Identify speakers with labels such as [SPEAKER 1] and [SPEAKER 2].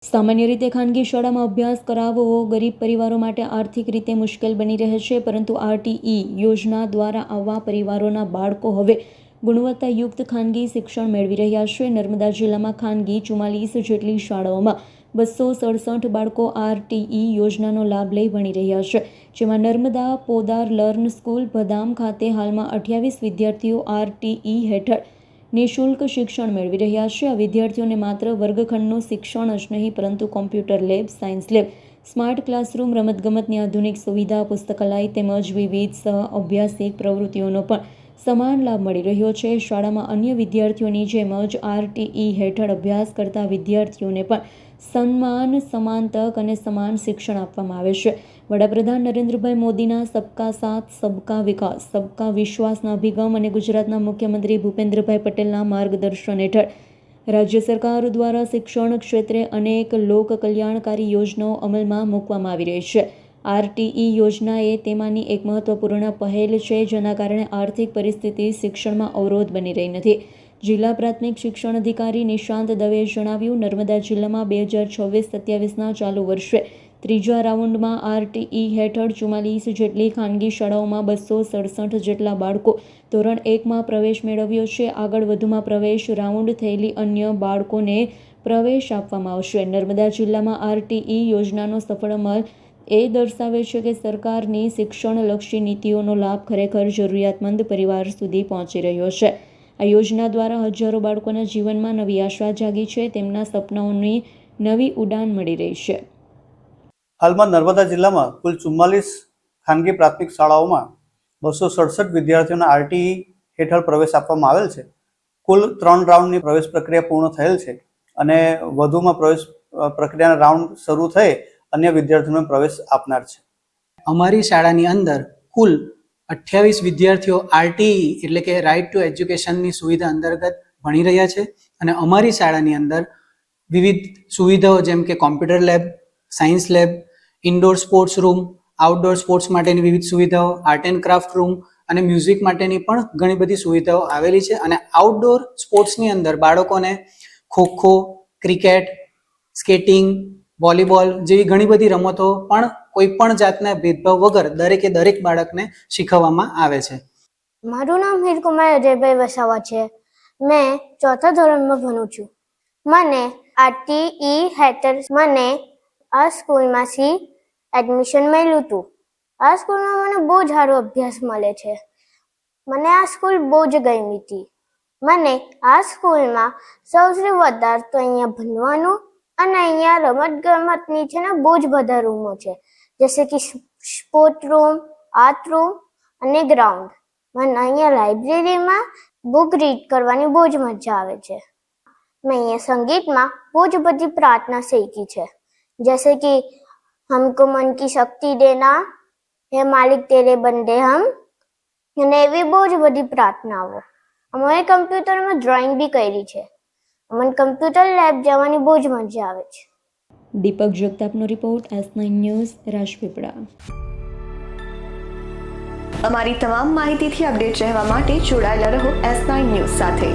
[SPEAKER 1] સામાન્ય રીતે ખાનગી શાળામાં અભ્યાસ કરાવવો ગરીબ પરિવારો માટે આર્થિક રીતે મુશ્કેલ બની રહે છે, પરંતુ આરટીઈ યોજના દ્વારા આવા પરિવારોના બાળકો હવે ગુણવત્તાયુક્ત ખાનગી શિક્ષણ મેળવી રહ્યા છે. નર્મદા જિલ્લામાં ખાનગી 44 જેટલી શાળાઓમાં 267 બાળકો આરટીઈ યોજનાનો લાભ લઈ ભણી રહ્યા છે, જેમાં નર્મદા પોદાર લર્ન સ્કૂલ ભદામ ખાતે હાલમાં 28 વિદ્યાર્થીઓ આરટીઈ હેઠળ નિઃશુલ્ક શિક્ષણ મેળવી રહ્યા છે. આ વિદ્યાર્થીઓને માત્ર વર્ગખંડનું શિક્ષણ જ નહીં, પરંતુ computer lab, science lab, smart classroom, રમતગમતની આધુનિક સુવિધા, પુસ્તકાલય તેમજ વિવિધ સહ અભ્યાસિક પ્રવૃત્તિઓનો પણ સમાન લાભ મળી રહ્યો છે. શાળામાં અન્ય વિદ્યાર્થીઓની જેમ જ આરટીઈ હેઠળ અભ્યાસ કરતા વિદ્યાર્થીઓને પણ સન્માન, સમાન તક અને સમાન શિક્ષણ આપવામાં આવે છે. વડાપ્રધાન નરેન્દ્રભાઈ મોદીના સબકા સાથ, સબકા વિકાસ, સબકા વિશ્વાસના અભિગમ અને ગુજરાતના મુખ્યમંત્રી ભૂપેન્દ્રભાઈ પટેલના માર્ગદર્શન હેઠળ રાજ્ય સરકાર દ્વારા શિક્ષણ ક્ષેત્રે અનેક લોક કલ્યાણકારી યોજનાઓ અમલમાં મૂકવામાં આવી રહી છે. આરટીઈ યોજના એ તેમાંની એક મહત્વપૂર્ણ પહેલ છે, જેના કારણે આર્થિક પરિસ્થિતિ શિક્ષણમાં અવરોધ બની રહી નથી. જિલ્લા પ્રાથમિક શિક્ષણ અધિકારી નિશાંત દવેએ જણાવ્યું, નર્મદા જિલ્લામાં 2026-27ના ચાલુ વર્ષે ત્રીજા રાઉન્ડમાં આરટીઈ હેઠળ 44 જેટલી ખાનગી શાળાઓમાં 267 જેટલા બાળકો ધોરણ 1માં પ્રવેશ મેળવ્યો છે. આગળ વધુમાં પ્રવેશ રાઉન્ડ થયેલી અન્ય બાળકોને પ્રવેશ આપવામાં આવશે. નર્મદા જિલ્લામાં આરટીઈ યોજનાનો સફળ અમલ એ દર્શાવે છે કે સરકારની શિક્ષણલક્ષી નીતિઓનો લાભ ખરેખર જરૂરિયાતમંદ પરિવાર સુધી પહોંચી રહ્યો છે. આ યોજના દ્વારા હજારો બાળકોના જીવનમાં નવી આશા જાગી છે, તેમના સપનાઓની નવી ઉડાન મળી રહી છે.
[SPEAKER 2] હાલમાં નર્મદા જિલ્લામાં કુલ 44 ખાનગી પ્રાથમિક શાળાઓમાં 267 વિદ્યાર્થીઓને આરટીઈ હેઠળ પ્રવેશ આપવામાં આવેલ છે. કુલ 3 રાઉન્ડની પ્રવેશ પ્રક્રિયા પૂર્ણ થયેલ છે અને વધુમાં પ્રવેશ પ્રક્રિયાના રાઉન્ડ શરૂ થઈ અન્ય વિદ્યાર્થીઓને પ્રવેશ આપનાર છે.
[SPEAKER 3] અમારી શાળાની અંદર કુલ 28 વિદ્યાર્થીઓ આરટીઈ એટલે કે રાઇટ ટુ એજ્યુકેશનની સુવિધા અંતર્ગત ભણી રહ્યા છે અને અમારી શાળાની અંદર વિવિધ સુવિધાઓ જેમ કે computer lab, science lab, indoor sports room, outdoor sports માટેની વિવિધ સુવિધાઓ, આર્ટ એન્ડ ક્રાફ્ટ રૂમ અને મ્યુઝિક માટેની પણ ઘણી બધી સુવિધાઓ આવેલી છે. અને આઉટડોર સ્પોર્ટ્સની અંદર બાળકોને ખોખો, ક્રિકેટ, સ્કેટિંગ, વોલીબોલ જેવી ઘણી બધી રમતો પણ કોઈ પણ જાતના ભેદભાવ વગર દરેક બાળકને શીખવવામાં આવે છે.
[SPEAKER 4] મારું નામ હીરકુમાર અજયભાઈ વસાવા છે. મેં 4થા ધોરણમાં ભણું છું. મને આરટીઈ હેઠળ મને આ સ્કૂલમાંથી એડમિશન મળ્યું હતું. આ સ્કૂલમાં મને બહુ જ સારો અભ્યાસ મળે છે. મને આ સ્કૂલ બહુ જ ગમી હતી. મને આ સ્કૂલમાં સૌથી વધારે તો અહીંયા ભણવાનું અને અહીંયા રમતગમતની છે ને બહુ જ બધા રૂમો છે, જૈસે કે સ્પોર્ટ રૂમ, આર્ટ રૂમ અને ગ્રાઉન્ડ. મને અહીંયા લાઇબ્રેરીમાં બુક રીડ કરવાની બહુ જ મજા આવે છે. મેં અહીંયા સંગીતમાં બહુ જ બધી પ્રાર્થના શીખી છે, जैसे कि हमको मन की शक्ति देना, हे मालिक तेरे बंदे हम, અને એવી બહુ જ બધી પ્રાર્થનાઓ. અમે કમ્પ્યુટરમાં ડ્રોઈંગ બી કરી છે. અમને કમ્પ્યુટર લેબ જવાની બહુ જ મજા આવે છે.
[SPEAKER 1] દીપક જગતાપનો રિપોર્ટ, S9 ન્યૂઝ, રાજપીપળા.
[SPEAKER 5] અમારી તમામ માહિતીથી અપડેટ રહેવા માટે જોડાયેલા રહો S9 ન્યૂઝ સાથે.